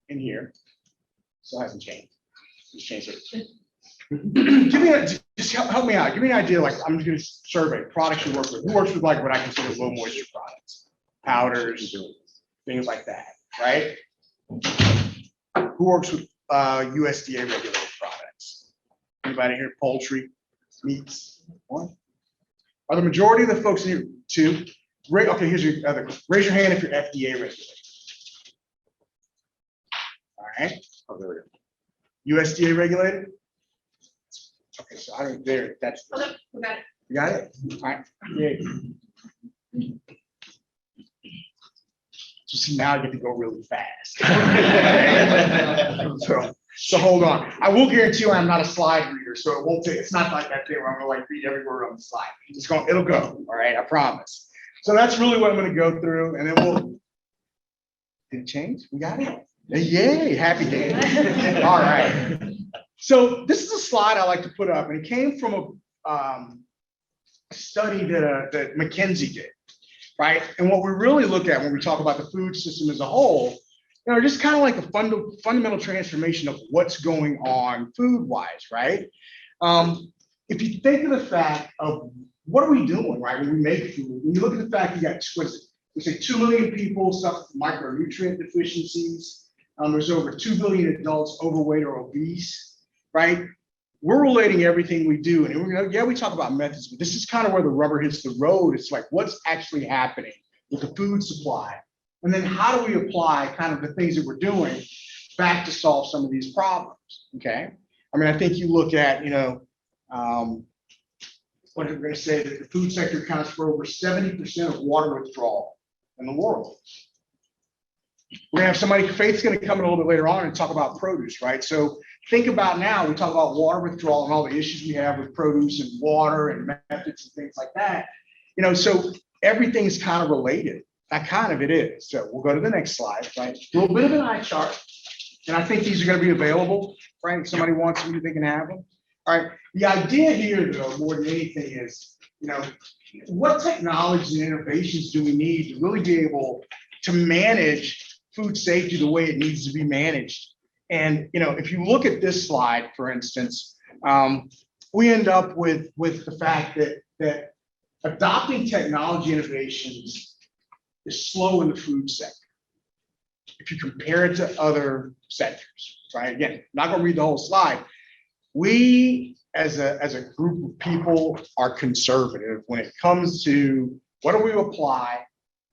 in here. Still hasn't changed. Just changed it. Give me just help me out. Give me an idea. Like I'm going to survey products you work with. Who works with like what I consider low moisture products, powders, things like that, right? Who works with USDA regulated products? Anybody here? Poultry, meats. One. Are the majority of the folks in here? Two. Okay, here's your other. Raise your hand if you're FDA regulated. All right. Oh, there we go. USDA regulated. Okay, so I don't there. That's We got it. you got it. All right. Yeah. So see, now I get to go really fast. so hold on. I will guarantee you I'm not a slide reader, so it won't take. It's not like that thing where I'm gonna like read every word on the slide. It'll go. All right, I promise. So that's really what I'm gonna go through, and then we'll. Did it change? We got it. Yay! Happy day. All right. So this is a slide I like to put up, and it came from a study that McKinsey did, right? And what we really look at when we talk about the food system as a whole, just kind of like a fundamental transformation of what's going on food-wise, right? If you think of the fact of what are we doing, right? When we make food, when you look at the fact you got, what is it? We say 2 million people suffer from micronutrient deficiencies. There's over 2 billion adults overweight or obese. Right? We're relating everything we do. And we talk about methods, but this is kind of where the rubber hits the road. It's like, what's actually happening with the food supply? And then how do we apply kind of the things that we're doing back to solve some of these problems? Okay. I mean, I think you look at, what are we going to say that the food sector accounts for over 70% of water withdrawal in the world. We're gonna have somebody, Faith's gonna come in a little bit later on and talk about produce, right? So think about now, we talk about water withdrawal and all the issues we have with produce and water and methods and things like that. So everything's kind of related. It is. So we'll go to the next slide, right? A little bit of an eye chart. And I think these are gonna be available, right? If somebody wants them, they can have them. All right, the idea here though, more than anything is, what technologies and innovations do we need to really be able to manage food safety the way it needs to be managed? And if you look at this slide, for instance, we end up with the fact that adopting technology innovations is slow in the food sector if you compare it to other sectors, right? Again, not going to read the whole slide. We as a group of people are conservative when it comes to what do we apply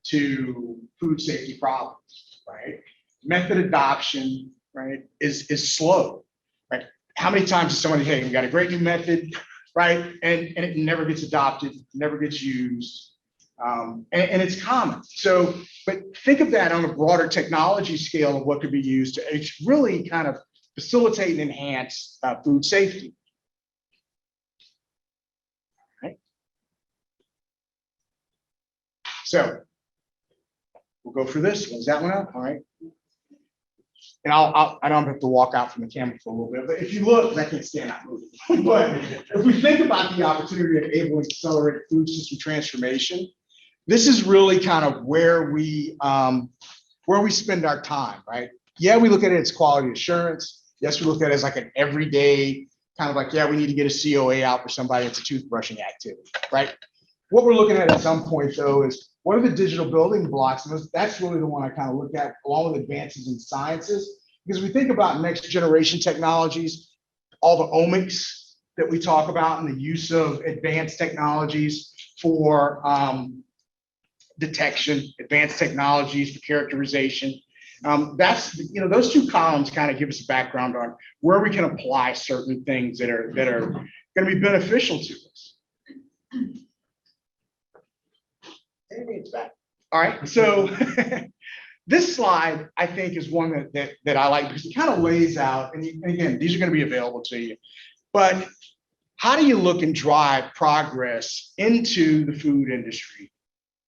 to food safety problems, right? Method adoption, right, is slow, right? How many times does somebody, hey, we got a great new method, right? And it never gets adopted, never gets used. And it's common. So, but think of that on a broader technology scale of what could be used to really kind of facilitate and enhance food safety. Right. So we'll go for this. Was that one up? All right. And I don't have to walk out from the camera for a little bit, but if you look, I can't stand that movie. But if we think about the opportunity of able to accelerate food system transformation, this is really kind of where we spend our time, right? Yeah, we look at it as quality assurance. Yes, we look at it as like an everyday kind of like, yeah, we need to get a COA out for somebody. It's a toothbrushing activity, right? What we're looking at some point though is what are the digital building blocks? And that's really the one I kind of look at along with advances in sciences. Because we think about next generation technologies, all the omics that we talk about and the use of advanced technologies for detection, advanced technologies for characterization. That's, those two columns kind of give us a background on where we can apply certain things that are going to be beneficial to us. It's back. All right, so this slide I think is one that I like because it kind of lays out, and again, these are going to be available to you, but how do you look and drive progress into the food industry?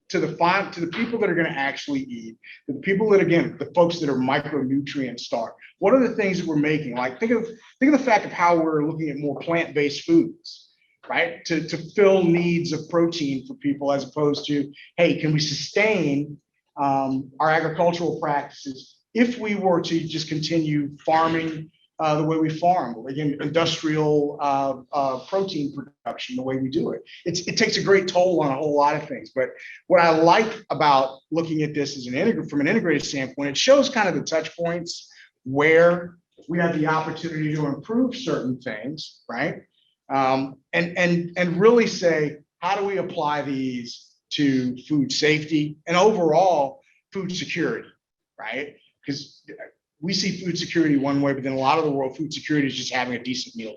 To the people that are going to actually eat, to the people that, again, the folks that are micronutrient starved. What are the things that we're making? Like think of the fact of how we're looking at more plant-based foods, right? To fill needs of protein for people, as opposed to, hey, can we sustain our agricultural practices if we were to just continue farming the way we farm, again, industrial protein production, the way we do it. It takes a great toll on a whole lot of things. But what I like about looking at this as from an integrated standpoint, it shows kind of the touch points where we have the opportunity to improve certain things, right? And really say, how do we apply these to food safety and overall food security, right? Because we see food security one way, but then a lot of the world, food security is just having a decent meal.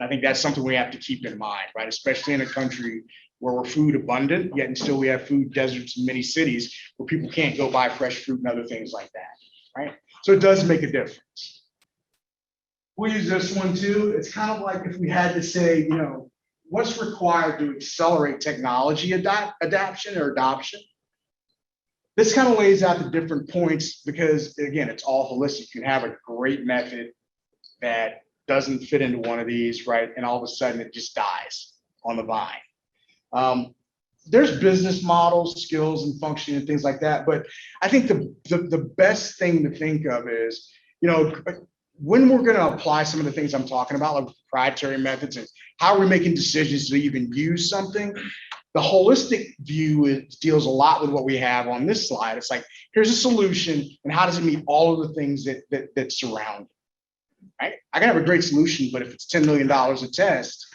I think that's something we have to keep in mind, right? Especially in a country where we're food abundant, yet and still we have food deserts in many cities where people can't go buy fresh fruit and other things like that, right? So it does make a difference. We'll use this one too. It's kind of like if we had to say, you know, what's required to accelerate technology adoption. This kind of lays out the different points because, again, it's all holistic. You can have a great method that doesn't fit into one of these, right? And all of a sudden it just dies on the vine. There's business models, skills, and function and things like that. But I think the best thing to think of is, you know, when we're going to apply some of the things I'm talking about, like proprietary methods and how we're making decisions to even use something, the holistic view deals a lot with what we have on this slide. It's like, here's a solution, and how does it meet all of the things that surround it, right? I can have a great solution, but if it's $10 million a test,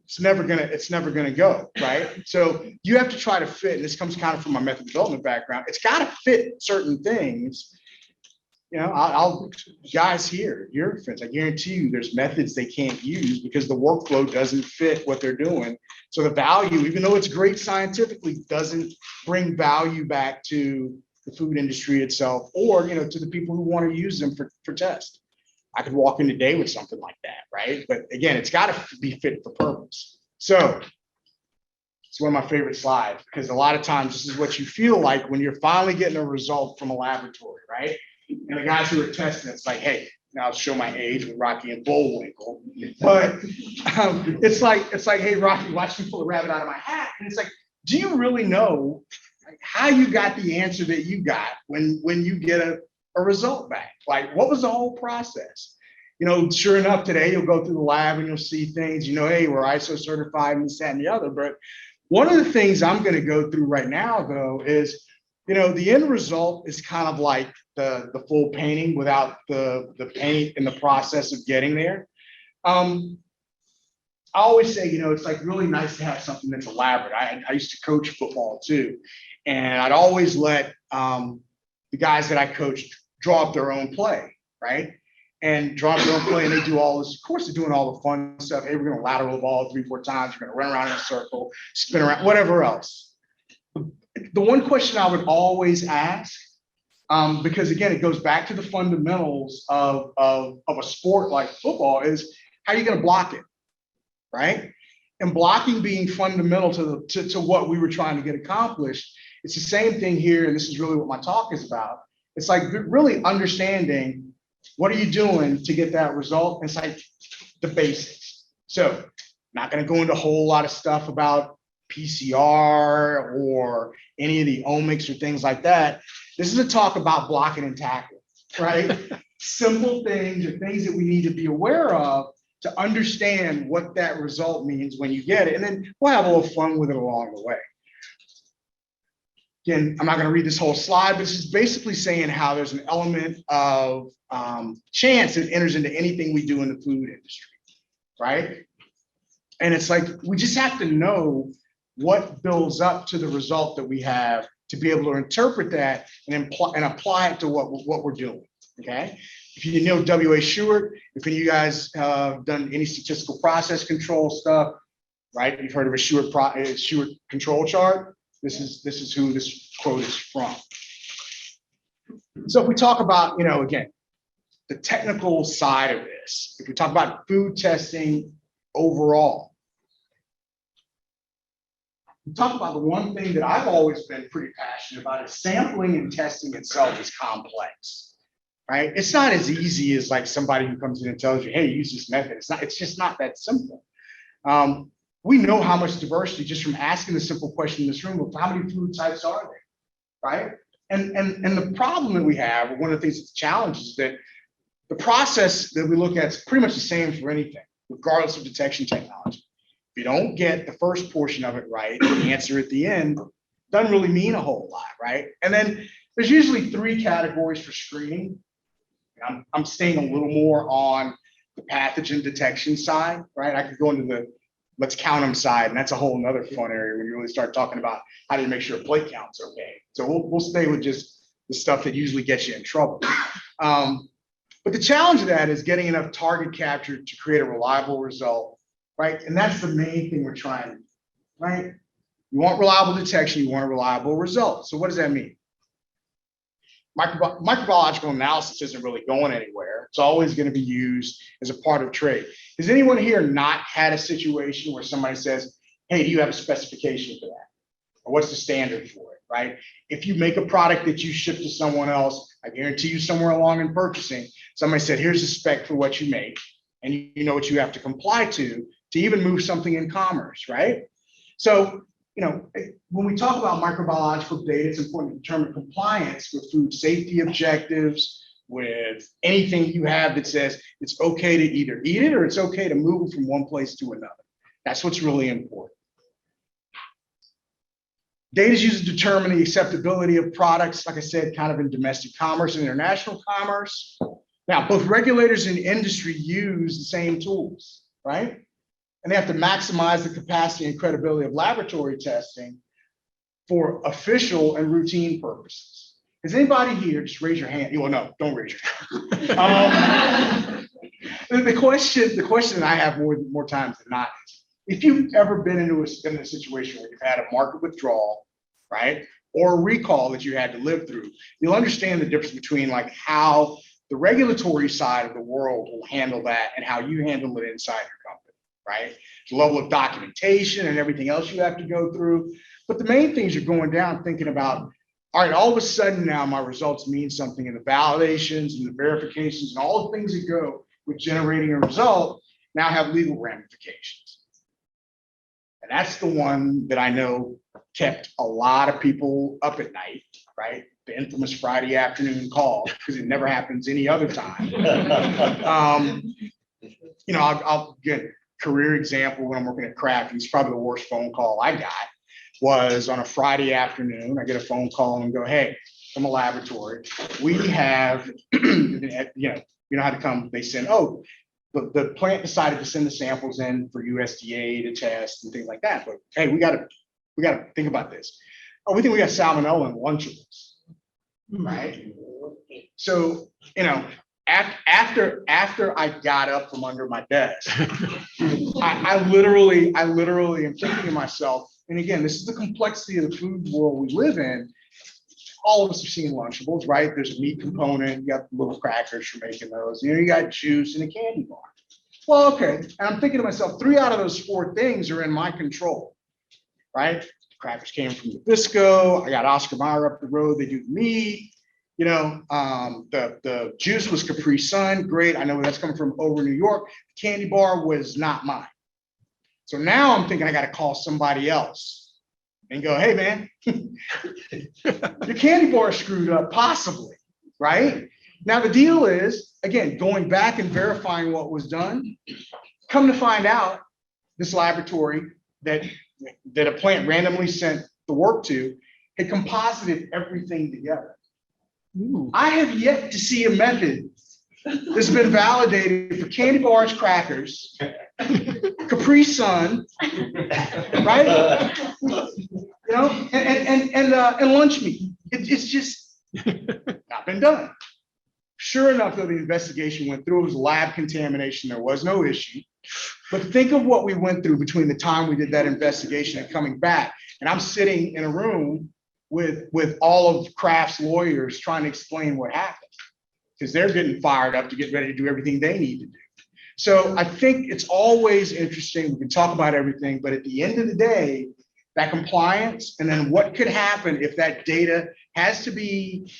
it's never gonna go, right? So you have to try to fit, and this comes kind of from my method development background, it's got to fit certain things. You know, I'll guys here, Eurofins, I guarantee you there's methods they can't use because the workflow doesn't fit what they're doing. So the value, even though it's great scientifically, doesn't bring value back to the food industry itself, or, you know, to the people who want to use them for test. I could walk in today with something like that, right? But again, it's got to be fit for purpose. So it's one of my favorite slides because a lot of times this is what you feel like when you're finally getting a result from a laboratory, right? And the guys who are testing, it's like, hey, now I'll show my age with Rocky and Bullwinkle. But it's like, hey, Rocky, watch me pull a rabbit out of my hat. And it's like, do you really know how you got the answer that you got when you get a result back? Like, what was the whole process? You know, sure enough, today you'll go through the lab and you'll see things, you know, hey, we're ISO certified and this, that, and the other. But one of the things I'm going to go through right now, though, is, you know, the end result is kind of like the full painting without the paint in the process of getting there. I always say, you know, it's like really nice to have something that's elaborate. I used to coach football too, and I'd always let the guys that I coached draw up their own play, right? And draw up their own play, and they do all this. Of course, they're doing all the fun stuff. Hey, we're going to lateral the ball 3-4 times. We're going to run around in a circle, spin around, whatever else. The one question I would always ask, because again, it goes back to the fundamentals of a sport like football, is how are you going to block it, right? And blocking being fundamental to what we were trying to get accomplished. It's the same thing here, and this is really what my talk is about. It's like really understanding what are you doing to get that result. And it's like the basics. So not going to go into a whole lot of stuff about PCR or any of the omics or things like that. This is a talk about blocking and tackling, right? Simple things or things that we need to be aware of to understand what that result means when you get it. And then we'll have a little fun with it along the way. Again, I'm not going to read this whole slide, but this is basically saying how there's an element of chance that enters into anything we do in the food industry, right? And it's like, we just have to know what builds up to the result that we have to be able to interpret that and apply it to what we're doing, okay? If you know W.A. Shewart, if any of you guys have done any statistical process control stuff, right? You've heard of a Shewart control chart. This is who this quote is from. So if we talk about, you know, again, the technical side of this, if we talk about food testing overall, we talk about the one thing that I've always been pretty passionate about is sampling and testing itself is complex, right? It's not as easy as like somebody who comes in and tells you, hey, use this method. It's just not that simple. We know how much diversity just from asking the simple question in this room of how many food types are there, right? And the problem that we have, or one of the things that's a challenge, is that the process that we look at is pretty much the same for anything, regardless of detection technology. If you don't get the first portion of it right, the answer at the end doesn't really mean a whole lot, right? And then there's usually 3 categories for screening. I'm staying a little more on the pathogen detection side, right? I could go into the let's count them side, and that's a whole nother fun area when you really start talking about how do you make sure a plate count's okay. So we'll stay with just the stuff that usually gets you in trouble. But the challenge of that is getting enough target capture to create a reliable result, right? And that's the main thing we're trying to do, right? You want reliable detection, you want a reliable result. So what does that mean? Microbiological analysis isn't really going anywhere. It's always going to be used as a part of trade. Has anyone here not had a situation where somebody says, hey, do you have a specification for that? Or what's the standard for it, right? If you make a product that you ship to someone else, I guarantee you somewhere along in purchasing, somebody said, here's the spec for what you make, and you know what you have to comply to even move something in commerce, right? So, when we talk about microbiological data, it's important to determine compliance with food safety objectives, with anything you have that says it's okay to either eat it or it's okay to move it from one place to another. That's what's really important. Data is used to determine the acceptability of products, like I said, kind of in domestic commerce and international commerce. Now, both regulators and industry use the same tools, right? And they have to maximize the capacity and credibility of laboratory testing for official and routine purposes. Has anybody here, just raise your hand. Well, no, don't raise your hand. The question I have more times than not is, if you've ever been in a situation where you've had a market withdrawal, right, or a recall that you had to live through, you'll understand the difference between like how the regulatory side of the world will handle that and how you handle it inside your company. Right? The level of documentation and everything else you have to go through. But the main things you're going down thinking about, all right, all of a sudden now my results mean something, and the validations and the verifications and all the things that go with generating a result now have legal ramifications. And that's the one that I know kept a lot of people up at night, right? The infamous Friday afternoon call, because it never happens any other time. I'll get career example when I'm working at Kraft, and it's probably the worst phone call I got, was on a Friday afternoon. I get a phone call and go, hey, from a laboratory, we have, you know how to come, they send, the plant decided to send the samples in for USDA to test and things like that. But hey, we gotta think about this. Oh, we think we got salmonella in Lunchables, right? So, after I got up from under my desk, I literally am thinking to myself, and again, this is the complexity of the food world we live in. All of us have seen Lunchables, right? There's a meat component, you got the little crackers for making those, you got juice and a candy bar. Well, okay, and I'm thinking to myself, 3 out of those 4 things are in my control, right? The crackers came from Nabisco, I got Oscar Mayer up the road, they do the meat. The juice was Capri Sun, great. I know that's coming from over New York. The candy bar was not mine. So now I'm thinking I got to call somebody else and go, hey man, your candy bar is screwed up, possibly, right? Now the deal is, again, going back and verifying what was done, come to find out this laboratory that a plant randomly sent the work to had composited everything together. Ooh. I have yet to see a method that's been validated for candy bars, crackers, Capri Sun, right? And lunch meat. It's just not been done. Sure enough, though, the investigation went through. It was lab contamination. There was no issue. But think of what we went through between the time we did that investigation and coming back. And I'm sitting in a room with all of Kraft's lawyers trying to explain what happened, because they're getting fired up to get ready to do everything they need to do. So I think it's always interesting. We can talk about everything, but at the end of the day, that compliance, and then what could happen if that data has to be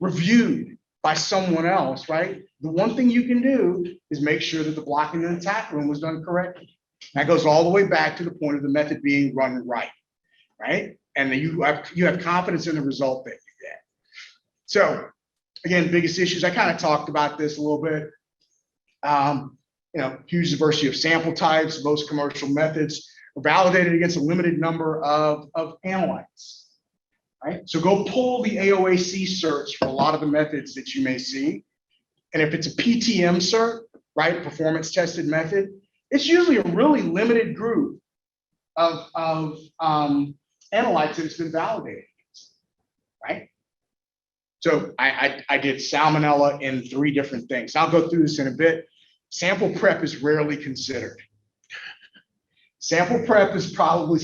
reviewed by someone else, right? The one thing you can do is make sure that the blocking and tackling was done correctly. That goes all the way back to the point of the method being run right? and you have confidence in the result that you get. So again, biggest issues, I kind of talked about this a little bit. Huge diversity of sample types. Most commercial methods are validated against a limited number of analytes, right? So go pull the AOAC certs for a lot of the methods that you may see. And if it's a PTM cert, right, performance tested method, it's usually a really limited group of analytes that it's been validated against, right? So I did salmonella in 3 different things. I'll go through this in a bit. Sample prep is rarely considered. Sample prep is probably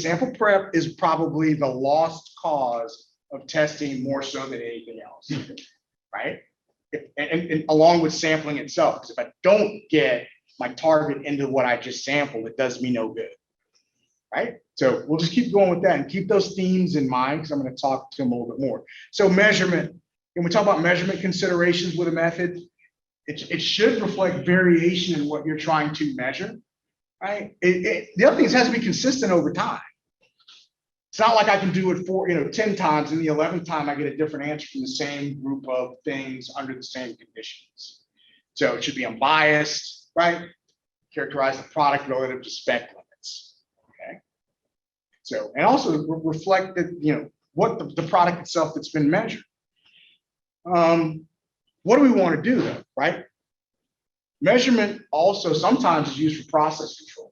the lost cause of testing more so than anything else, right? And along with sampling itself, because if I don't get my target into what I just sampled, it does me no good, right? So we'll just keep going with that and keep those themes in mind, because I'm going to talk to them a little bit more. So measurement, when we talk about measurement considerations with a method, it should reflect variation in what you're trying to measure, right? The other thing is it has to be consistent over time. It's not like I can do it 10 times, and the 11th time I get a different answer from the same group of things under the same conditions. So it should be unbiased, right? Characterize the product relative to spec limits, okay? So, and also reflect that, what the product itself that's been measured. What do we want to do though, right? Measurement also sometimes is used for process control.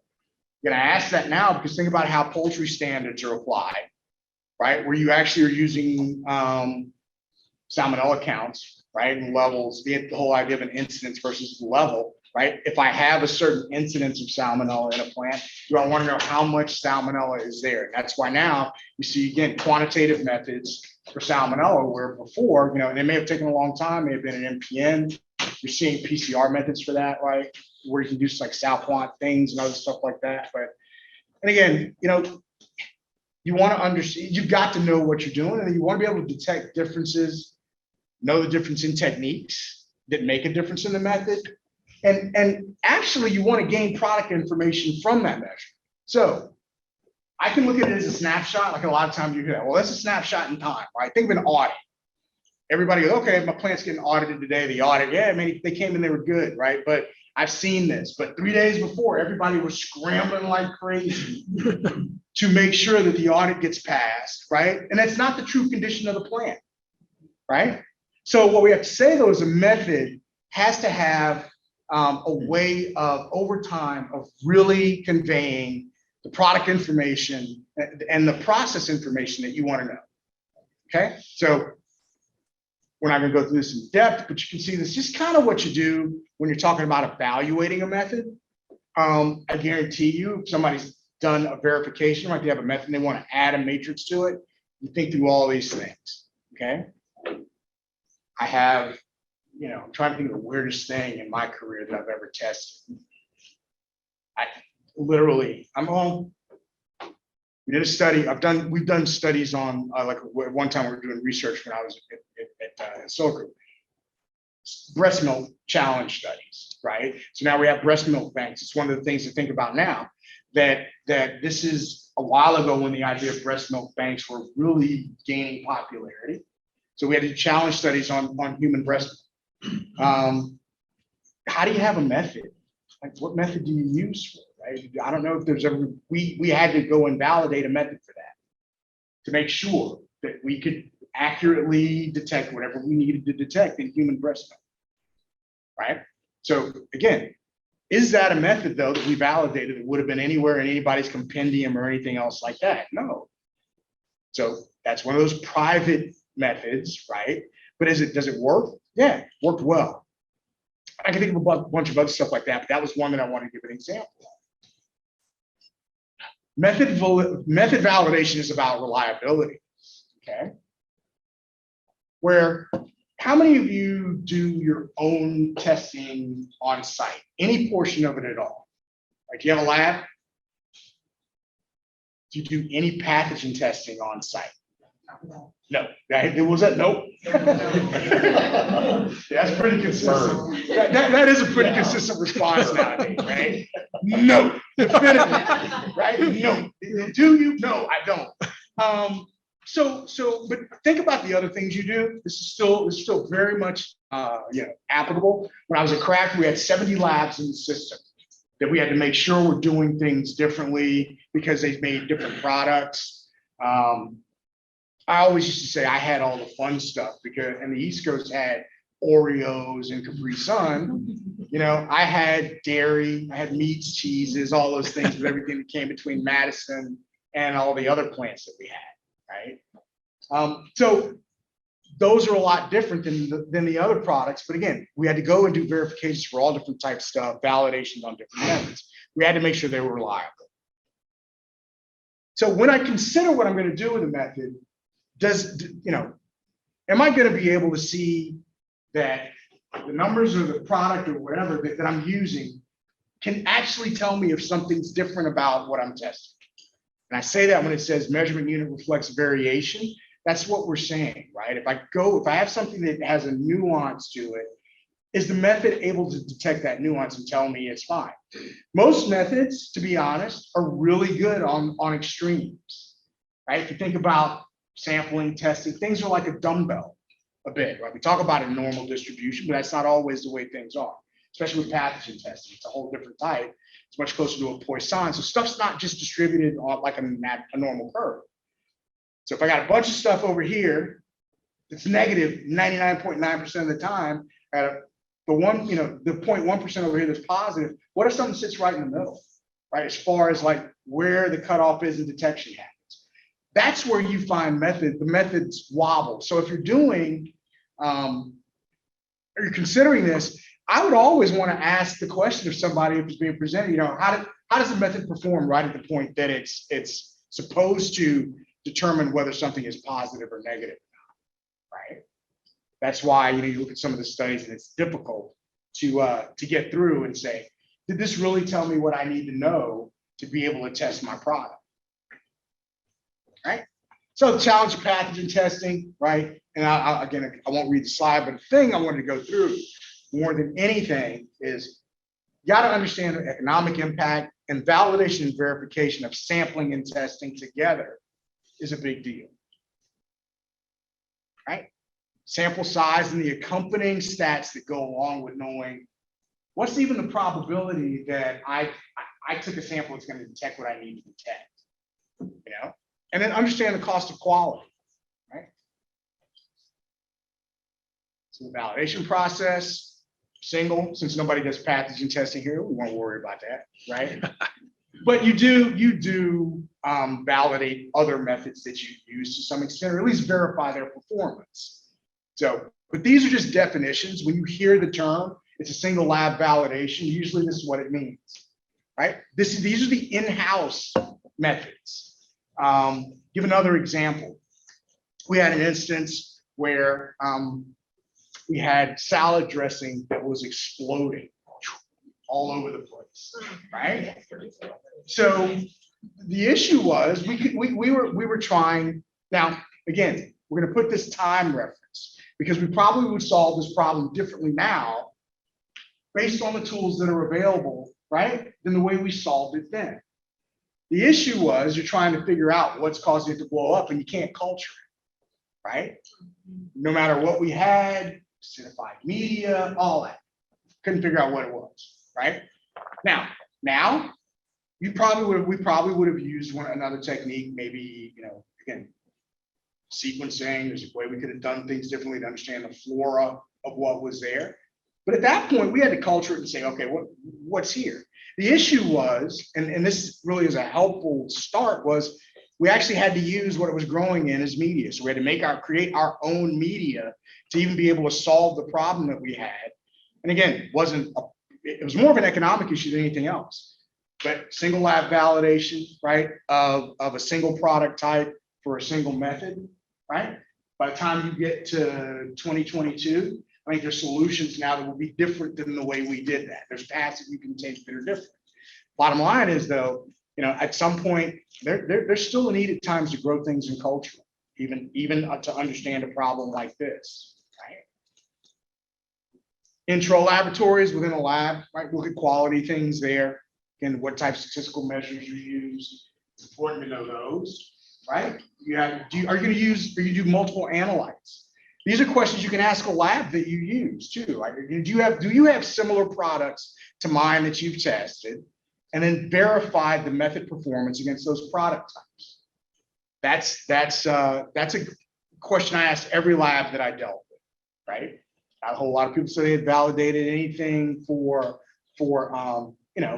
I'm going to ask that now because think about how poultry standards are applied, right? Where you actually are using salmonella counts, right? And levels, the whole idea of an incidence versus level, right? If I have a certain incidence of salmonella in a plant, do I want to know how much salmonella is there? And that's why now you see, again, quantitative methods for salmonella, where before, and it may have taken a long time, may have been an MPN. You're seeing PCR methods for that, right? Where you can do like SalQuant things and other stuff like that. And again, you want to understand, you've got to know what you're doing, and you want to be able to detect differences, know the difference in techniques that make a difference in the method. And actually you want to gain product information from that measure. So I can look at it as a snapshot, like a lot of times you hear that. Well, that's a snapshot in time, right? Think of an audit. Everybody goes, okay, my plant's getting audited today. The audit, yeah, I mean, they came in, they were good, right? But I've seen this. But 3 days before, everybody was scrambling like crazy to make sure that the audit gets passed, right? And that's not the true condition of the plant, right? So what we have to say though is a method has to have a way of over time of really conveying the product information and the process information that you want to know. Okay, so we're not going to go through this in depth, but you can see this is just kind of what you do when you're talking about evaluating a method. I guarantee you, if somebody's done a verification, like they have a method and they want to add a matrix to it, you think through all these things. Okay, I have, I'm trying to think of the weirdest thing in my career that I've ever tested. We did a study. We've done studies on like one time we were doing research when I was at Silver, breast milk challenge studies, right? So now we have breast milk banks. It's one of the things to think about now that this is a while ago when the idea of breast milk banks were really gaining popularity. So we had to do challenge studies on human breast milk. How do you have a method? Like what method do you use for it? Right? I don't know if there's ever, we had to go and validate a method for that to make sure that we could accurately detect whatever we needed to detect in human breast milk, right? So again, is that a method though that we validated that would have been anywhere in anybody's compendium or anything else like that? No. So that's one of those private methods, right? But does it work? Yeah, it worked well. I can think of a bunch of other stuff like that, but that was one that I want to give an example of. Method validation is about reliability, okay? Where, how many of you do your own testing on site? Any portion of it at all? Like, do you have a lab? Do you do any pathogen testing on site? No. Was that nope? That's pretty consistent. That is a pretty consistent response nowadays, right? No, definitively, right? No. Do you? No, I don't. But think about the other things you do. This is still very much applicable. When I was at Craft, we had 70 labs in the system that we had to make sure we're doing things differently because they made different products. I always used to say I had all the fun stuff and the East Coast had Oreos and Capri Sun. I had dairy, I had meats, cheeses, all those things with everything that came between Madison and all the other plants that we had, right? So those are a lot different than the other products. But again, we had to go and do verifications for all different types of stuff, validations on different methods. We had to make sure they were reliable. So when I consider what I'm going to do with a method, am I going to be able to see that the numbers or the product or whatever that I'm using can actually tell me if something's different about what I'm testing? And I say that when it says measurement unit reflects variation, that's what we're saying, right? If I have something that has a nuance to it, is the method able to detect that nuance and tell me it's fine? Most methods, to be honest, are really good on extremes, right? If you think about sampling, testing, things are like a dumbbell a bit, right? We talk about a normal distribution, but that's not always the way things are, especially with pathogen testing. It's a whole different type. It's much closer to a Poisson. So stuff's not just distributed on like a normal curve. So if I got a bunch of stuff over here, it's negative 99.9% of the time. The 0.1% over here that's positive. What if something sits right in the middle, right? As far as like where the cutoff is and detection happens. That's where you find the methods wobble. So if you're doing, or you're considering this, I would always want to ask the question of somebody if it's being presented, how does the method perform right at the point that it's supposed to determine whether something is positive or negative, right? That's why you look at some of the studies and it's difficult to get through and say, did this really tell me what I need to know to be able to test my product? Right? So the challenge of pathogen testing, right? And I won't read the slide, but the thing I wanted to go through more than anything is you got to understand the economic impact, and validation and verification of sampling and testing together is a big deal, right? Sample size and the accompanying stats that go along with knowing what's even the probability that I took a sample that's going to detect what I need to detect, and then understand the cost of quality, right? So the validation process, single, since nobody does pathogen testing here, we won't worry about that, right? But you do validate other methods that you use to some extent, or at least verify their performance. So, but these are just definitions. When you hear the term, it's a single lab validation. Usually this is what it means, right? These are the in-house methods. Give another example. We had an instance where we had salad dressing that was exploding all over the place, right? So the issue was we were trying. Now again, we're going to put this time reference because we probably would solve this problem differently now based on the tools that are available, right, than the way we solved it then. The issue was you're trying to figure out what's causing it to blow up and you can't culture it, right? No matter what we had, acidified media, all that. Couldn't figure out what it was, right? Now we probably would have used another technique, maybe, again, sequencing. There's a way we could have done things differently to understand the flora of what was there. But at that point, we had to culture it and say, okay, what's here? The issue was, and this really is a helpful start, was we actually had to use what it was growing in as media. So we had to create our own media to even be able to solve the problem that we had. And again, it was more of an economic issue than anything else. But single lab validation, right, of a single product type for a single method, right? By the time you get to 2022, I think there's solutions now that will be different than the way we did that. There's paths that you can take that are different. Bottom line is, though, at some point, there's still a need at times to grow things in culture, even to understand a problem like this, right? Intro laboratories within a lab, right? Look at quality things there. And what type of statistical measures you use. It's important to know those. right? Are you going to use, or you do multiple analytes? These are questions you can ask a lab that you use too. Like, do you have similar products to mine that you've tested, and then verify the method performance against those product types? That's a question I asked every lab that I dealt with, right? Not a whole lot of people say they had validated anything for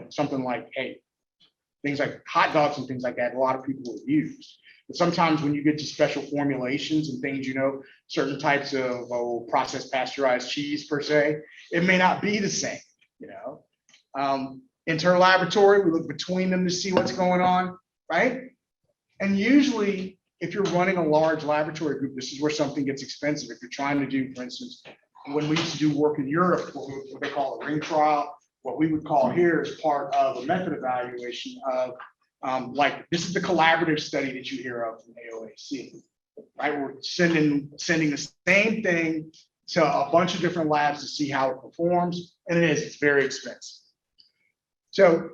something like, hey, things like hot dogs and things like that. A lot of people have used. But sometimes when you get to special formulations and things, certain types of processed pasteurized cheese per se, it may not be the same, Internal laboratory, we look between them to see what's going on, right? And usually, if you're running a large laboratory group, this is where something gets expensive. If you're trying to do, for instance, when we used to do work in Europe, what they call a ring trial, what we would call here is part of a method evaluation of, like, this is the collaborative study that you hear of from AOAC, right? We're sending the same thing to a bunch of different labs to see how it performs, and it's very expensive. So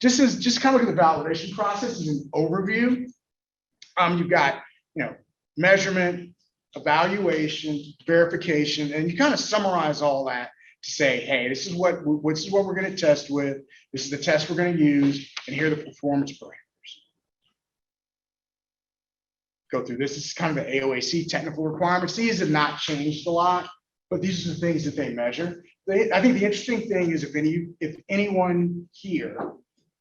just kind of look at the validation process as an overview. You've got, measurement, evaluation, verification, and you kind of summarize all that to say, hey, this is what we're going to test with. This is the test we're going to use, and here are the performance parameters. Go through this. This is kind of the AOAC technical requirements. These have not changed a lot, but these are the things that they measure. I think the interesting thing is if anyone here,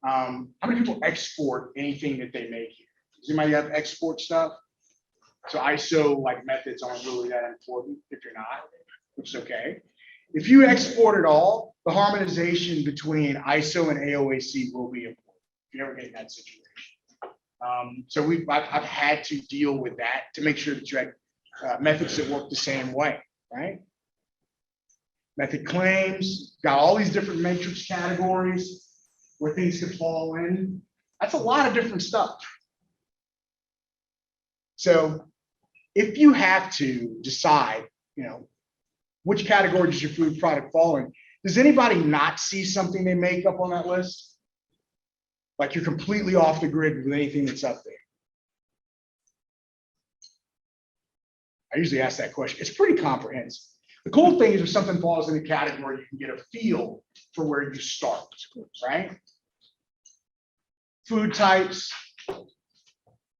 how many people export anything that they make here? Does anybody have export stuff? So ISO like methods aren't really that important if you're not, which is okay. If you export it all, the harmonization between ISO and AOAC will be important if you ever get in that situation. So I've had to deal with that to make sure that you have methods that work the same way, right? Method claims, got all these different matrix categories where things could fall in. That's a lot of different stuff. So if you have to decide, which category does your food product fall in, does anybody not see something they make up on that list? Like you're completely off the grid with anything that's up there. I usually ask that question. It's pretty comprehensive. The cool thing is if something falls in a category, you can get a feel for where you start, right? Food types,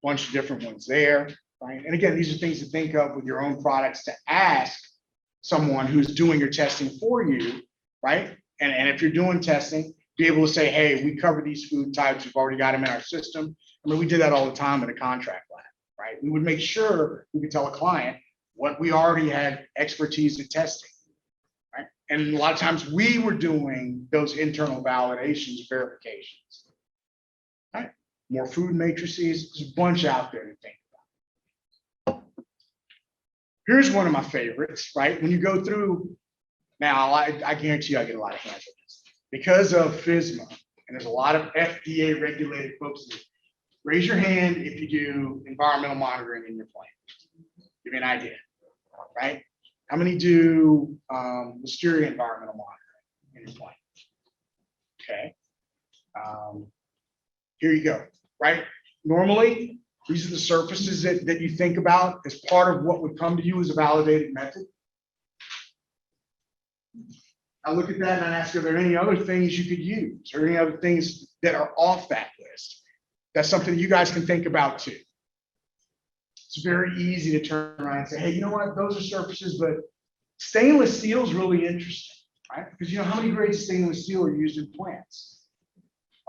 bunch of different ones there, right? And again, these are things to think of with your own products to ask someone who's doing your testing for you, right? And if you're doing testing, be able to say, hey, we cover these food types, we've already got them in our system. I mean, we did that all the time in a contract lab, right? We would make sure we could tell a client what we already had expertise in testing, right? And a lot of times we were doing those internal validations, verifications, right? More food matrices, there's a bunch out there to think about. Here's one of my favorites, right? When you go through, now I guarantee you I get a lot of hands on this. Because of FSMA, and there's a lot of FDA regulated folks that raise your hand if you do environmental monitoring in your plant. Give me an idea, right? How many do listeria environmental monitoring in your plant? Okay. Here you go, right? Normally, these are the surfaces that you think about as part of what would come to you as a validated method. I look at that and I ask, are there any other things you could use or any other things that are off that list? That's something you guys can think about too. It's very easy to turn around and say, hey, you know what? Those are surfaces, but stainless steel is really interesting, right? Because how many grades of stainless steel are used in plants?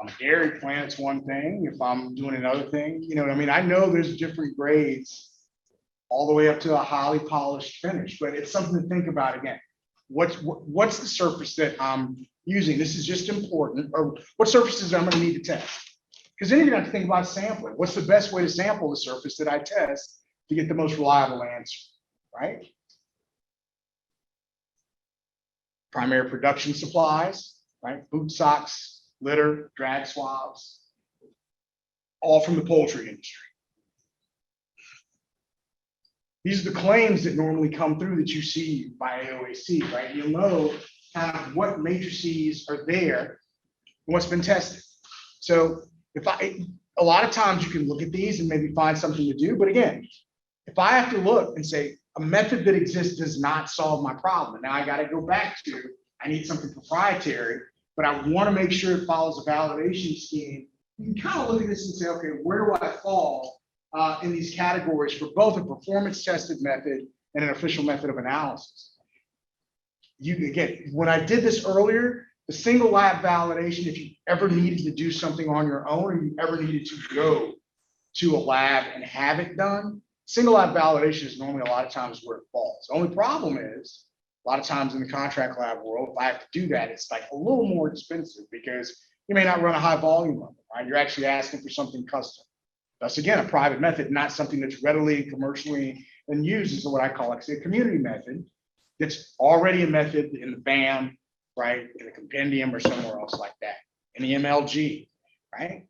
On a dairy plant, it's one thing. If I'm doing another thing, what I mean? I know there's different grades all the way up to a highly polished finish, but it's something to think about again. What's the surface that I'm using? This is just important. Or what surfaces I'm going to need to test? Because then you're going to have to think about sampling. What's the best way to sample the surface that I test to get the most reliable answer, right? Primary production supplies, right? Boot socks, litter, drag swabs, all from the poultry industry. These are the claims that normally come through that you see by AOAC, right? You'll know kind of what matrices are there and what's been tested. So if a a lot of times you can look at these and maybe find something to do. But again, if I have to look and say a method that exists does not solve my problem, and now I got to go back to, I need something proprietary, but I want to make sure it follows a validation scheme. You can kind of look at this and say, okay, where do I fall in these categories for both a performance tested method and an official method of analysis? Again, when I did this earlier, the single lab validation, if you ever needed to do something on your own or you ever needed to go to a lab and have it done, single lab validation is normally a lot of times where it falls. The only problem is, a lot of times in the contract lab world, if I have to do that, it's like a little more expensive because you may not run a high volume of it, right? You're actually asking for something custom. That's again, a private method, not something that's readily and commercially and used as what I call, like, say, a community method. That's already a method in the BAM, right? In the compendium or somewhere else like that, in the MLG, right?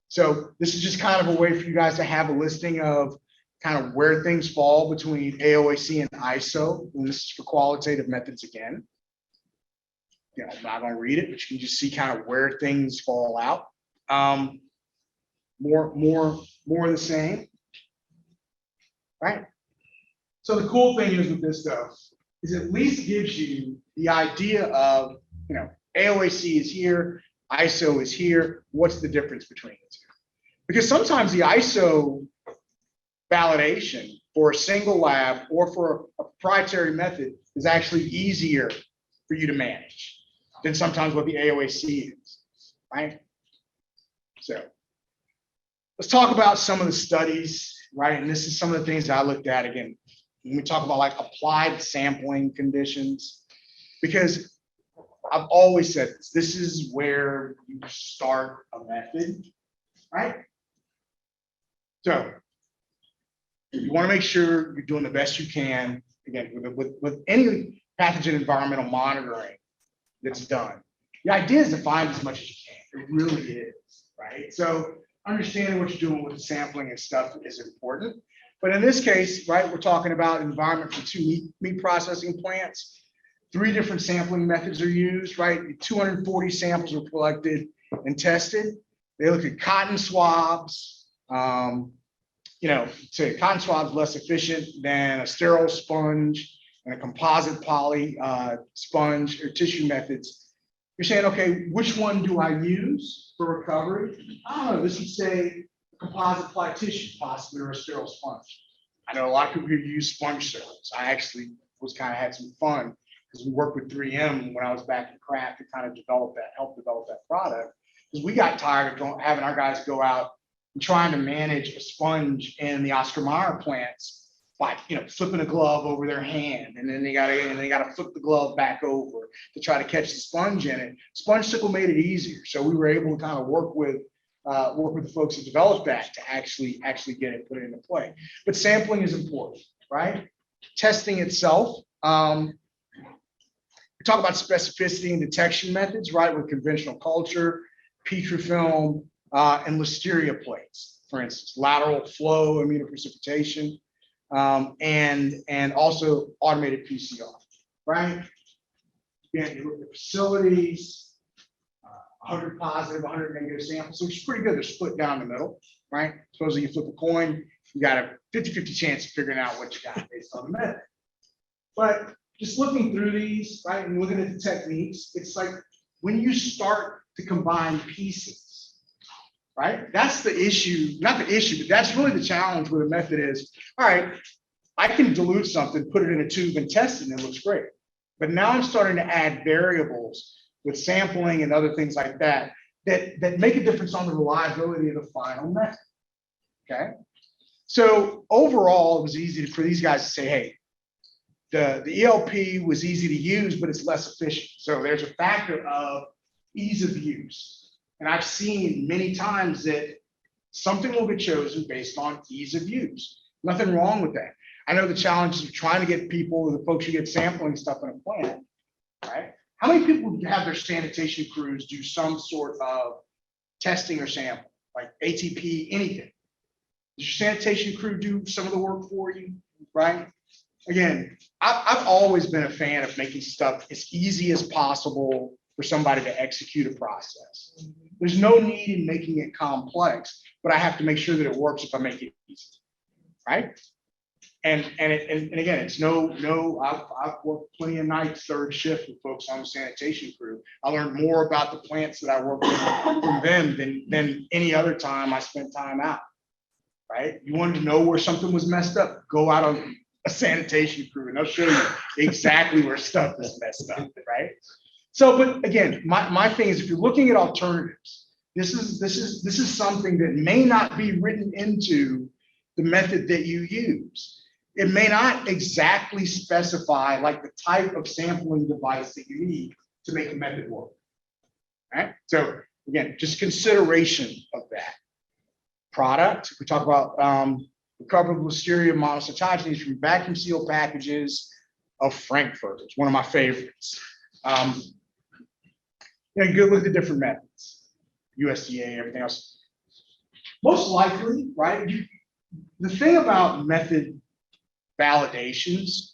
So this is just kind of a way for you guys to have a listing of kind of where things fall between AOAC and ISO. And this is for qualitative methods again. You know, I'm not going to read it, but you can just see kind of where things fall out. More of the same, right? So the cool thing is with this stuff is at least gives you the idea of, you know, AOAC is here, ISO is here. What's the difference between the two? Because sometimes the ISO validation for a single lab or for a proprietary method is actually easier for you to manage than sometimes what the AOAC is, right? So let's talk about some of the studies, right? And this is some of the things that I looked at again. When we talk about like applied sampling conditions, because I've always said this is where you start a method, right? So you want to make sure you're doing the best you can, again, with any pathogen environmental monitoring that's done. The idea is to find as much as you can. It really is, right? So understanding what you're doing with the sampling and stuff is important. But in this case, right, we're talking about environment for 2 meat processing plants. 3 different sampling methods are used, right? 240 samples were collected and tested. They look at cotton swabs. You know, cotton swabs less efficient than a sterile sponge and a composite poly sponge or tissue methods. You're saying, okay, which one do I use for recovery? I don't know, this would say composite ply tissue, possibly, or a sterile sponge. I know a lot of people here use sponge sterols. I actually had some fun because we worked with 3M when I was back in craft to kind of help develop that product. Because we got tired of having our guys go out and trying to manage a sponge in the Oscar Mayer plants by, you know, flipping a glove over their hand, and then they gotta flip the glove back over to try to catch the sponge in it. Sponge sickle made it easier, so we were able to kind of work with the folks who developed that to actually get it put into play. But sampling is important, right? Testing itself. We talk about specificity and detection methods, right? With conventional culture, Petrifilm, and Listeria plates, for instance, lateral flow immunoprecipitation, and also automated PCR, right? Again, you look at facilities, 100 positive, 100 negative samples, which is pretty good. They're split down the middle, right? Supposedly you flip a coin, you got a 50-50 chance of figuring out what you got based on the method. But just looking through these, right, and looking at the techniques, it's like when you start to combine pieces, right? That's the issue, not the issue, but that's really the challenge with a method is, all right, I can dilute something, put it in a tube and test it, and it looks great. But now I'm starting to add variables with sampling and other things like that, that make a difference on the reliability of the final method, okay? So overall, it was easy for these guys to say, hey, the ELP was easy to use, but it's less efficient. So there's a factor of ease of use. And I've seen many times that something will get chosen based on ease of use. Nothing wrong with that. I know the challenges of trying to get people, the folks who get sampling stuff in a plant, right? How many people have their sanitation crews do some sort of testing or sample, like ATP, anything? Does your sanitation crew do some of the work for you, right? Again, I've always been a fan of making stuff as easy as possible for somebody to execute a process. There's no need in making it complex, but I have to make sure that it works if I make it easy, right? And again, it's I've worked plenty of nights, third shift with folks on the sanitation crew. I learned more about the plants that I work with from them than any other time I spent time out, right? You wanted to know where something was messed up, go out on a sanitation crew and they'll show you exactly where stuff is messed up, right? So, but again, my thing is, if you're looking at alternatives, this is something that may not be written into the method that you use. It may not exactly specify like the type of sampling device that you need to make a method work, right? So again, just consideration of that. Product, we talk about recoverable Listeria monocytogenes from vacuum seal packages of Frankfurt. It's one of my favorites. You go look at the different methods, USDA, everything else. Most likely, right? The thing about method validations,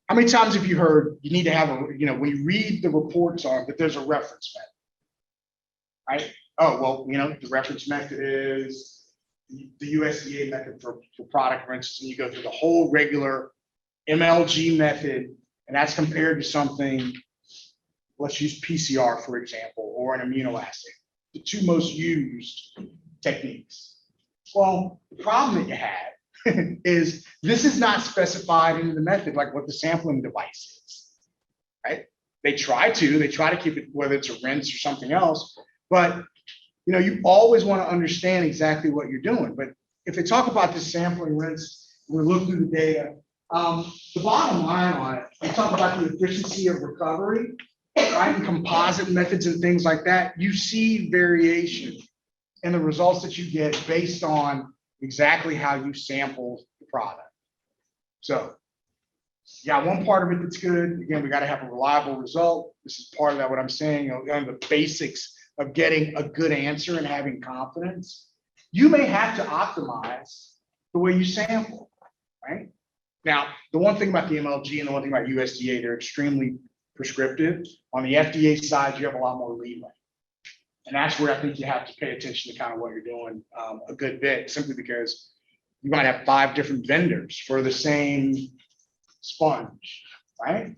how many times have you heard you need to have when you read the reports on that there's a reference method, right? Oh, well, the reference method is the USDA method for product rinses, and you go through the whole regular MLG method, and that's compared to something, let's use PCR, for example, or an immunoassay, the two most used techniques. Well, the problem that you have is this is not specified in the method, like what the sampling device is, right? They try to keep it, whether it's a rinse or something else, but you always want to understand exactly what you're doing. But if they talk about this sampling rinse, we look through the data, the bottom line on it, they talk about the efficiency of recovery, right? And composite methods and things like that. You see variation in the results that you get based on exactly how you sample the product. So yeah, one part of it that's good. Again, we got to have a reliable result. This is part of that, what I'm saying, the basics of getting a good answer and having confidence. You may have to optimize the way you sample, right? Now, the one thing about the MLG and the one thing about USDA, they're extremely prescriptive. On the FDA side, you have a lot more leeway. And that's where I think you have to pay attention to kind of what you're doing a good bit, simply because you might have 5 different vendors for the same sponge, right?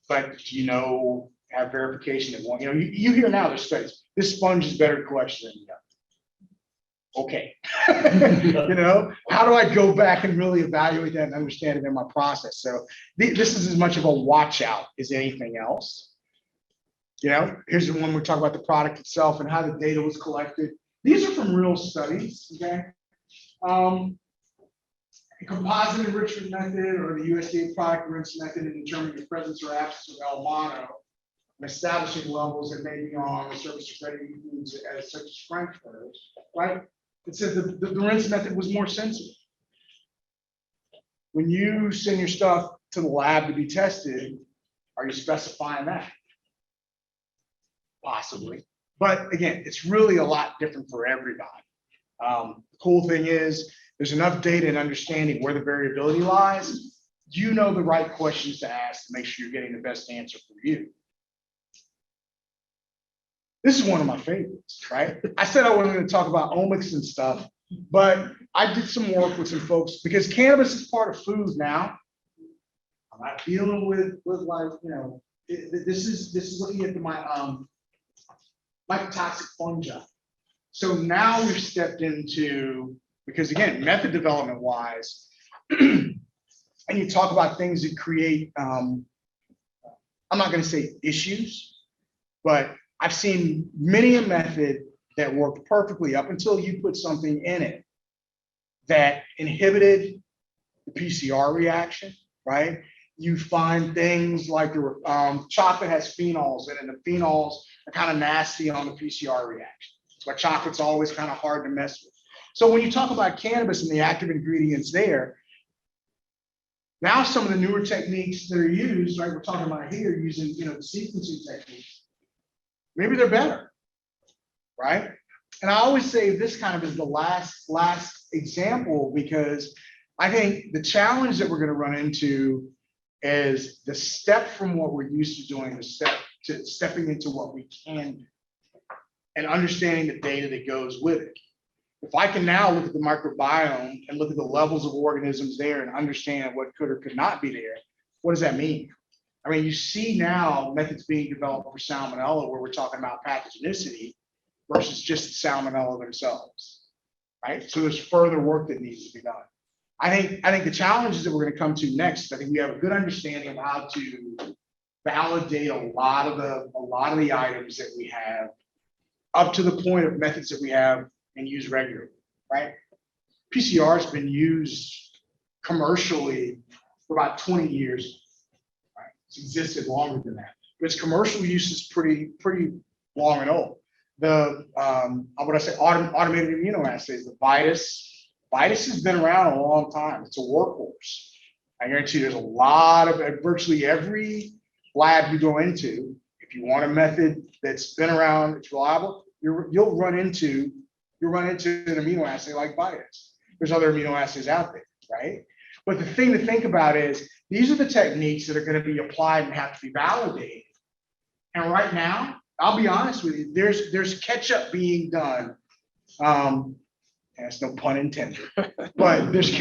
But have verification at one. You hear now there's studies. This sponge is better collection than the other. Okay. How do I go back and really evaluate that and understand it in my process? So this is as much of a watch out as anything else. Here's the one we talk about the product itself and how the data was collected. These are from real studies, okay? The composite enrichment method or the USDA product rinse method in determining the presence or absence of L mono and establishing levels that may be on the surface of ready foods as such as Frankfurt, right? It says the rinse method was more sensitive. When you send your stuff to the lab to be tested, are you specifying that? Possibly. But again, it's really a lot different for everybody. The cool thing is there's enough data and understanding where the variability lies. You know the right questions to ask to make sure you're getting the best answer for you. This is one of my favorites, right? I said I wasn't going to talk about omics and stuff, but I did some work with some folks because cannabis is part of food now. I'm not dealing with like, this is looking at my mycotoxic fungi. So now we've stepped into, because again, method development wise, and you talk about things that create, I'm not going to say issues, but I've seen many a method that worked perfectly up until you put something in it that inhibited the PCR reaction, right? You find things like chocolate has phenols in it, and the phenols are kind of nasty on the PCR reaction. But chocolate's always kind of hard to mess with. So when you talk about cannabis and the active ingredients there, now some of the newer techniques that are used, right? We're talking about here using, the sequencing techniques. Maybe they're better, right? And I always say this kind of is the last example, because I think the challenge that we're going to run into is the step from what we're used to doing, the step to stepping into what we can do. and understanding the data that goes with it. If I can now look at the microbiome and look at the levels of organisms there and understand what could or could not be there, what does that mean? I mean, you see now methods being developed for salmonella where we're talking about pathogenicity versus just salmonella themselves, right? So there's further work that needs to be done. I think the challenges that we're going to come to next, I think we have a good understanding of how to validate a lot of the items that we have up to the point of methods that we have and use regularly, right? PCR has been used commercially for about 20 years. Right? It's existed longer than that, but its commercial use is pretty long and old. The what I say, automated immunoassays, the Vitus has been around a long time. It's a workhorse. I guarantee there's a lot of, at virtually every lab you go into, if you want a method that's been around, it's reliable, you'll run into an immunoassay like Vitus. There's other immunoassays out there, right? But the thing to think about is these are the techniques that are going to be applied and have to be validated. And right now, I'll be honest with you, there's catch-up being done. That's no pun intended, but there's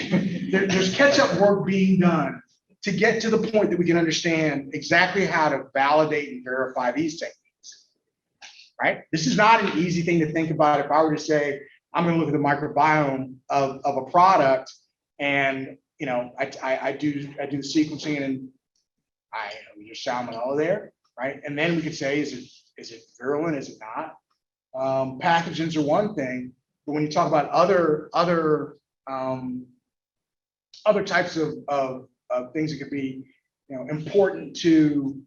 catch-up work being done to get to the point that we can understand exactly how to validate and verify these techniques, right? This is not an easy thing to think about. If I were to say, I'm going to look at the microbiome of a product and, you know, I do the sequencing and there's salmonella there, right? And then we could say, is it virulent? Is it not? Pathogens are one thing. But when you talk about other types of things that could be, you know, important to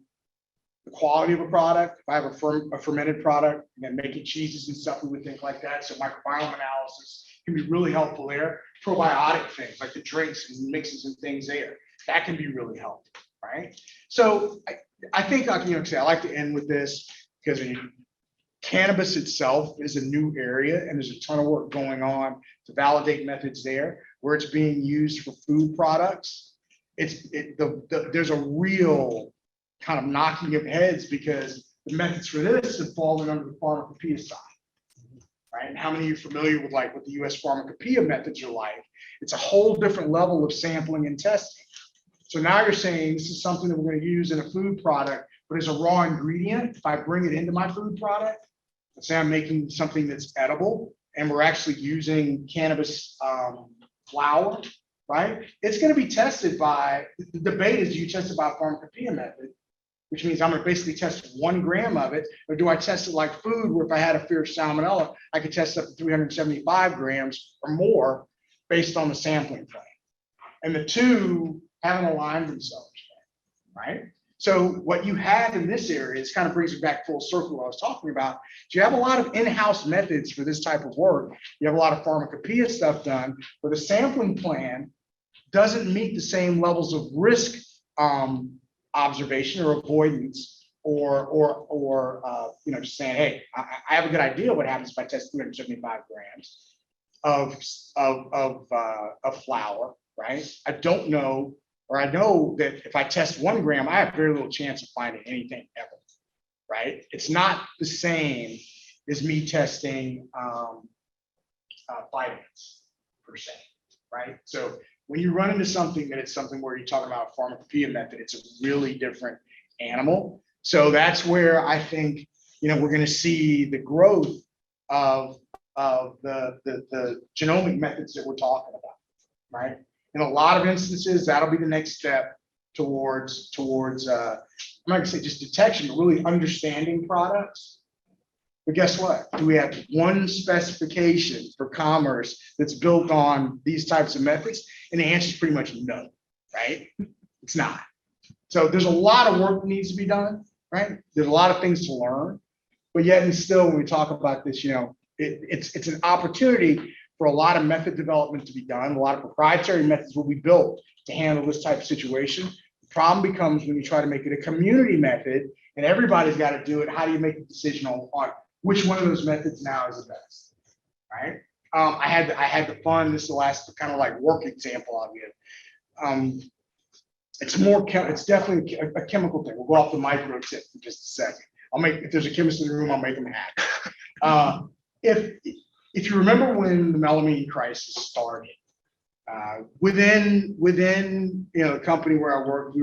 the quality of a product, if I have a fermented product, and then making cheeses and stuff, we would think like that. So microbiome analysis can be really helpful there. Probiotic things like the drinks and mixes and things there, that can be really helpful, right? So I think, you know, I like to end with this because cannabis itself is a new area and there's a ton of work going on to validate methods there where it's being used for food products. There's a real kind of knocking of heads because the methods for this have fallen under the pharmacopoeia side, right? And how many of you are familiar with like what the US pharmacopoeia methods are like? It's a whole different level of sampling and testing. So now you're saying this is something that we're going to use in a food product, but as a raw ingredient, if I bring it into my food product, let's say I'm making something that's edible and we're actually using cannabis flower, right? It's going to be tested by, the debate is, do you test it by a pharmacopoeia method, which means I'm going to basically test 1 gram of it, or do I test it like food where if I had a fear of salmonella, I could test up to 375 grams or more based on the sampling plan. And the two haven't aligned themselves, right? So what you have in this area, this kind of brings me back full circle what I was talking about. So you have a lot of in-house methods for this type of work. You have a lot of pharmacopoeia stuff done, but the sampling plan doesn't meet the same levels of risk observation or avoidance, or you know, just saying, hey, I have a good idea what happens if I test 375 grams of flour, right? I don't know. Or I know that if I test 1 gram, I have very little chance of finding anything ever, right? It's not the same as me testing vitamins per se, right? So when you run into something that it's something where you're talking about a pharmacopoeia method, it's a really different animal. So that's where I think, you know, we're going to see the growth of the genomic methods that we're talking about, right? In a lot of instances, that'll be the next step towards I'm not gonna say just detection, but really understanding products. But guess what? Do we have one specification for commerce that's built on these types of methods? And the answer is pretty much no, right? It's not. So there's a lot of work that needs to be done, right? There's a lot of things to learn, but yet and still, when we talk about this, you know, it's an opportunity for a lot of method development to be done. A lot of proprietary methods will be built to handle this type of situation. The problem becomes when you try to make it a community method and everybody's got to do it, how do you make a decision on which one of those methods now is the best, right? I had the fun, this is the last kind of like work example I'll give. It's definitely a chemical thing. We'll go off the micro tip for just a second. If there's a chemist in the room, I'll make them happy. If you remember when the melamine crisis started, within the company where I worked,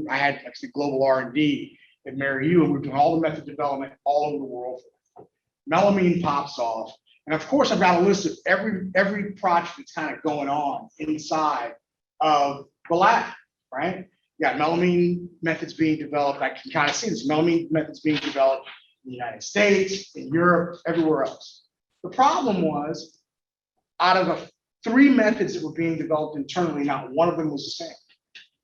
I had actually global R&D at Mary U, and we were doing all the method development all over the world. Melamine pops off, and of course I've got a list of every project that's kind of going on inside of the lab, right? You got melamine methods being developed. I can kind of see this melamine methods being developed in the United States, in Europe, everywhere else. The problem was, out of the 3 methods that were being developed internally, not one of them was the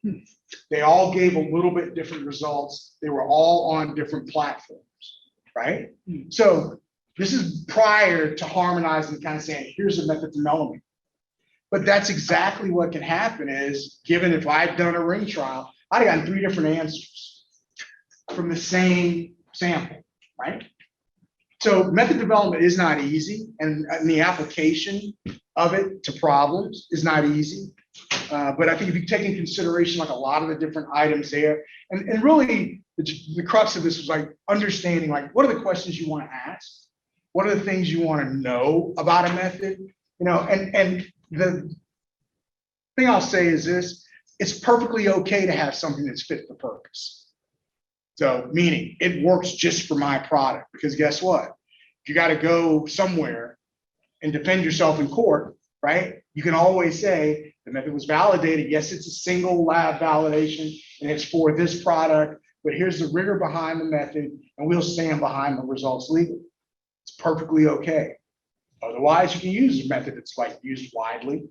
same. They all gave a little bit different results. They were all on different platforms, right? So this is prior to harmonizing, kind of saying, here's a method for melamine. But that's exactly what can happen is, given if I'd done a ring trial, I'd have gotten 3 different answers from the same sample, right? So method development is not easy, and the application of it to problems is not easy. But I think if you take in consideration like a lot of the different items there, and really the crux of this was like understanding like what are the questions you want to ask, what are the things you want to know about a method, and the thing I'll say is this: it's perfectly okay to have something that's fit for purpose. So meaning it works just for my product, because guess what? If you got to go somewhere and defend yourself in court, right? You can always say the method was validated. Yes, it's a single lab validation and it's for this product, but here's the rigor behind the method and we'll stand behind the results legally. It's perfectly okay. Otherwise, you can use a method that's like used widely,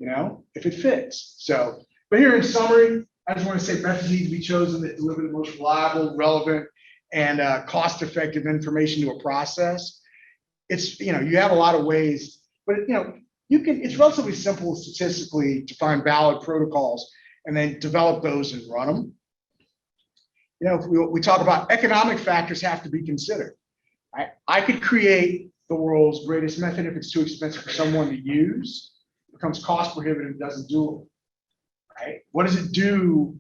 if it fits. So, but here in summary, I just want to say methods need to be chosen that deliver the most reliable, relevant, and cost-effective information to a process. It's, you have a lot of ways, but it's relatively simple statistically to find valid protocols and then develop those and run them. If we talk about economic factors have to be considered. I could create the world's greatest method. If it's too expensive for someone to use, it becomes cost prohibitive, doesn't do it. Right? What does it do,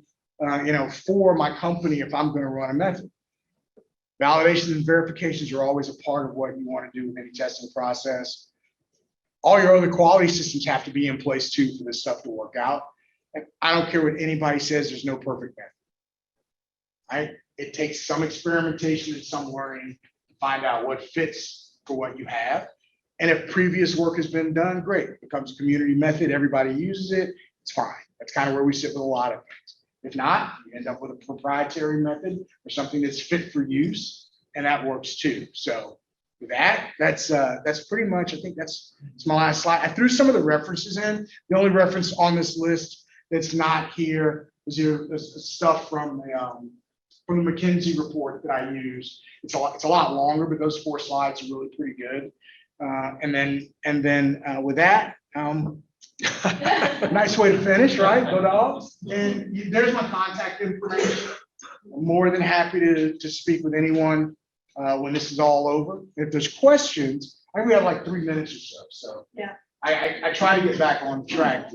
for my company if I'm going to run a method? Validations and verifications are always a part of what you want to do with any testing process. All your other quality systems have to be in place too for this stuff to work out. And I don't care what anybody says, there's no perfect method. Right? It takes some experimentation and some learning to find out what fits for what you have. And if previous work has been done, great. It becomes a community method, everybody uses it, it's fine. That's kind of where we sit with a lot of things. If not, you end up with a proprietary method or something that's fit for use, and that works too. So with that's pretty much, I think that's my last slide. I threw some of the references in. The only reference on this list that's not here is stuff from the McKinsey report that I use. It's a lot longer, but those 4 slides are really pretty good. And then with that, nice way to finish, right? Go Dogs. And there's my contact information. I'm more than happy to speak with anyone when this is all over. If there's questions, I think we have like 3 minutes or so. So yeah, I try to get back on track.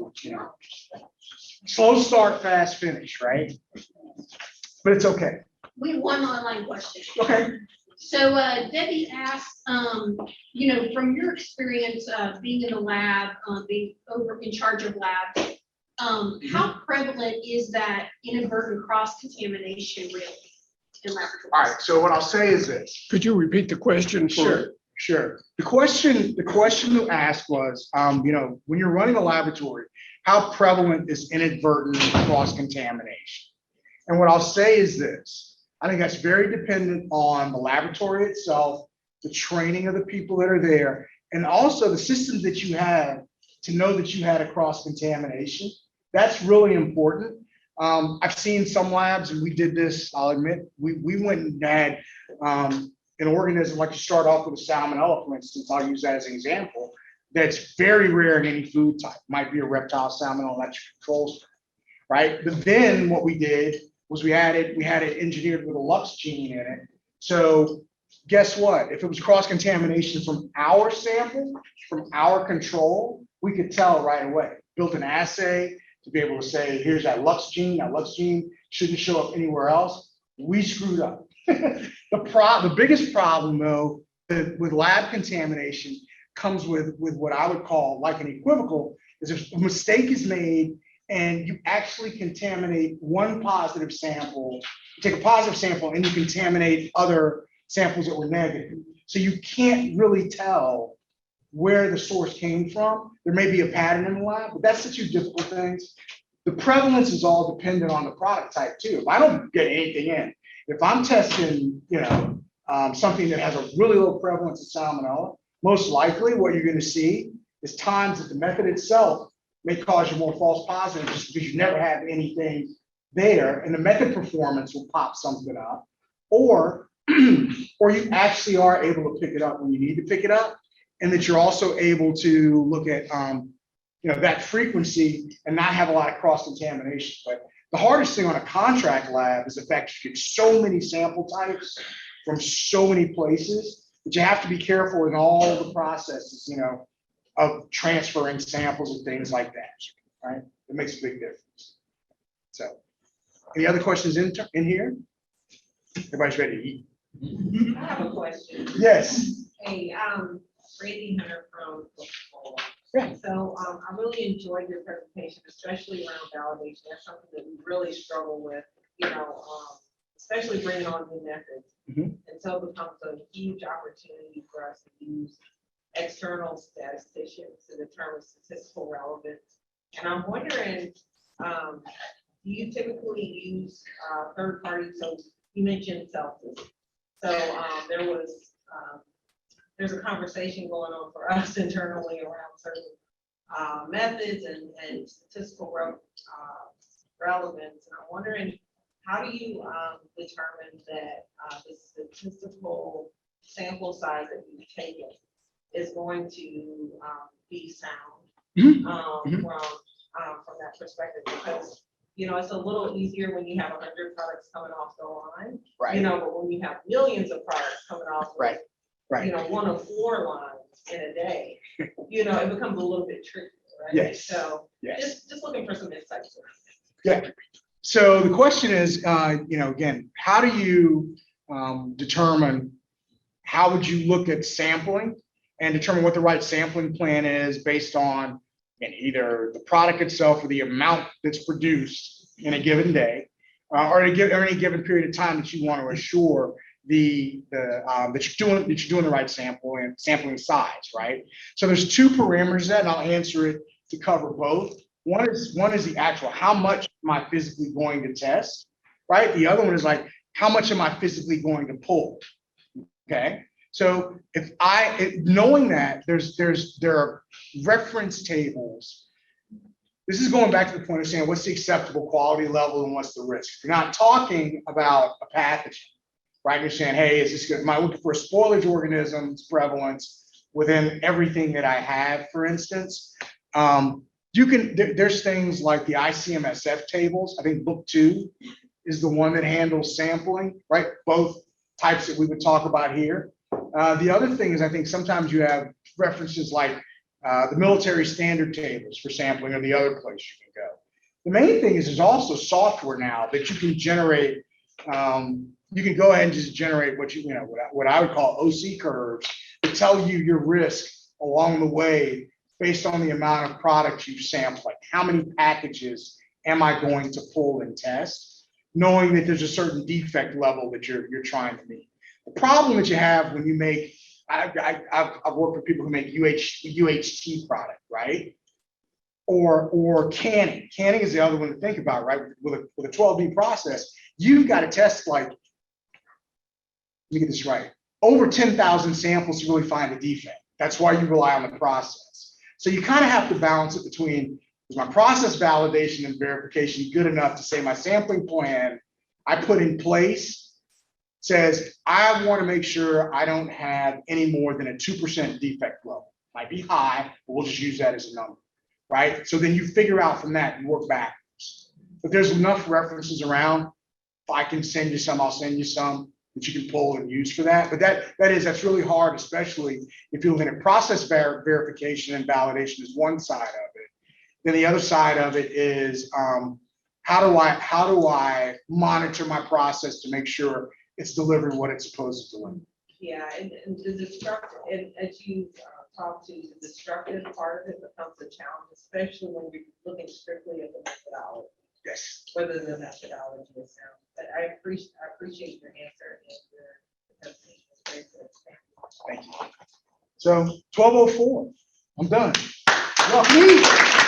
Slow start, fast finish, right? But it's okay. We have one online question. Okay. So Debbie asked, from your experience being in the lab, being in charge of labs, how prevalent is that inadvertent cross-contamination risk in laboratories? All right. So what I'll say is this. Could you repeat the question? Sure. The question to ask was, when you're running a laboratory, how prevalent is inadvertent cross-contamination? And what I'll say is this. I think that's very dependent on the laboratory itself, the training of the people that are there, and also the systems that you have to know that you had a cross-contamination. That's really important. I've seen some labs, and we did this, I'll admit, we went and had an organism, like you start off with a salmonella, for instance, I'll use that as an example, that's very rare in any food type. Might be a reptile salmonella, that's your control strain, right? But then what we did was we had it engineered with a Lux gene in it. So guess what? If it was cross-contamination from our sample, from our control, we could tell right away. Built an assay to be able to say, here's that Lux gene shouldn't show up anywhere else. We screwed up. The biggest problem though with lab contamination comes with what I would call like an equivocal, is if a mistake is made and you actually contaminate one positive sample, you take a positive sample and you contaminate other samples that were negative. So you can't really tell where the source came from. There may be a pattern in the lab, but that's the two difficult things. The prevalence is all dependent on the product type too. If I don't get anything in, if I'm testing, something that has a really low prevalence of salmonella, most likely what you're going to see is times that the method itself may cause you more false positives just because you never had anything there, and the method performance will pop something up, or you actually are able to pick it up when you need to pick it up, and that you're also able to look at that frequency and not have a lot of cross contamination. But the hardest thing on a contract lab is the fact you get so many sample types from so many places that you have to be careful in all the processes, of transferring samples and things like that, right? It makes a big difference. So, any other questions in here? Everybody's ready to eat. I have a question. Yes. Hey, Brady Hunter from Coca-Cola. Yeah. So I really enjoyed your presentation, especially around validation. That's something that we really struggle with, especially bringing on new methods. Mhm. And so it becomes a huge opportunity for us to use external statisticians to determine statistical relevance. And I'm wondering, do you typically use third parties? So you mentioned Celsius. So there's a conversation going on for us internally around certain methods and statistical relevance. And I'm wondering, how do you determine that the statistical sample size that you've taken is going to be sound from that perspective? Because it's a little easier when you have 100 products coming off the line, Right. But when you have millions of products coming off, Right. one of 4 lines in a day, it becomes a little bit tricky, right? Yes. So Yes. just looking for some insights. Yeah. So the question is, again, how do you determine, how would you look at sampling and determine what the right sampling plan is based on either the product itself or the amount that's produced in a given day, or any given period of time that you want to assure that you're doing the right sample and sampling size, right? So there's 2 parameters that, and I'll answer it to cover both. One is the actual, how much am I physically going to test, right? The other one is like, how much am I physically going to pull? Okay. So knowing that there are reference tables. This is going back to the point of saying, what's the acceptable quality level and what's the risk? You're not talking about a pathogen, right? You're saying, hey, is this good? Am I looking for a spoilage organism's prevalence within everything that I have, for instance? There's things like the ICMSF tables. I think book 2 is the one that handles sampling, right? Both types that we would talk about here. The other thing is, I think sometimes you have references like the military standard tables for sampling, or the other place you can go. The main thing is there's also software now that you can generate. You can go ahead and just generate what I would call OC curves to tell you your risk along the way based on the amount of products you've sampled. Like, how many packages am I going to pull and test, knowing that there's a certain defect level that you're trying to meet. The problem that you have when you make, I've worked with people who make UHT product, right? Or canning. Canning is the other one to think about, right? With a 12B process, you've got to test, like, let me get this right, over 10,000 samples to really find a defect. That's why you rely on the process. So you kind of have to balance it between, is my process validation and verification good enough to say my sampling plan I put in place says, I want to make sure I don't have any more than a 2% defect level. Might be high, but we'll just use that as a number, right? So then you figure out from that and work backwards. But there's enough references around. If I can send you some, I'll send you some that you can pull and use for that. But that's really hard, especially if you're looking at process verification and validation is one side of it. Then the other side of it is how do I monitor my process to make sure it's delivering what it's supposed to deliver? Yeah, and the destructive, and as you talk to the destructive part of it becomes a challenge, especially when we're looking strictly at the methodology, Yes. whether the methodology is sound. But I appreciate your answer and your presentation. It's very good. Thank you. So 12:04, I'm done. Well, please.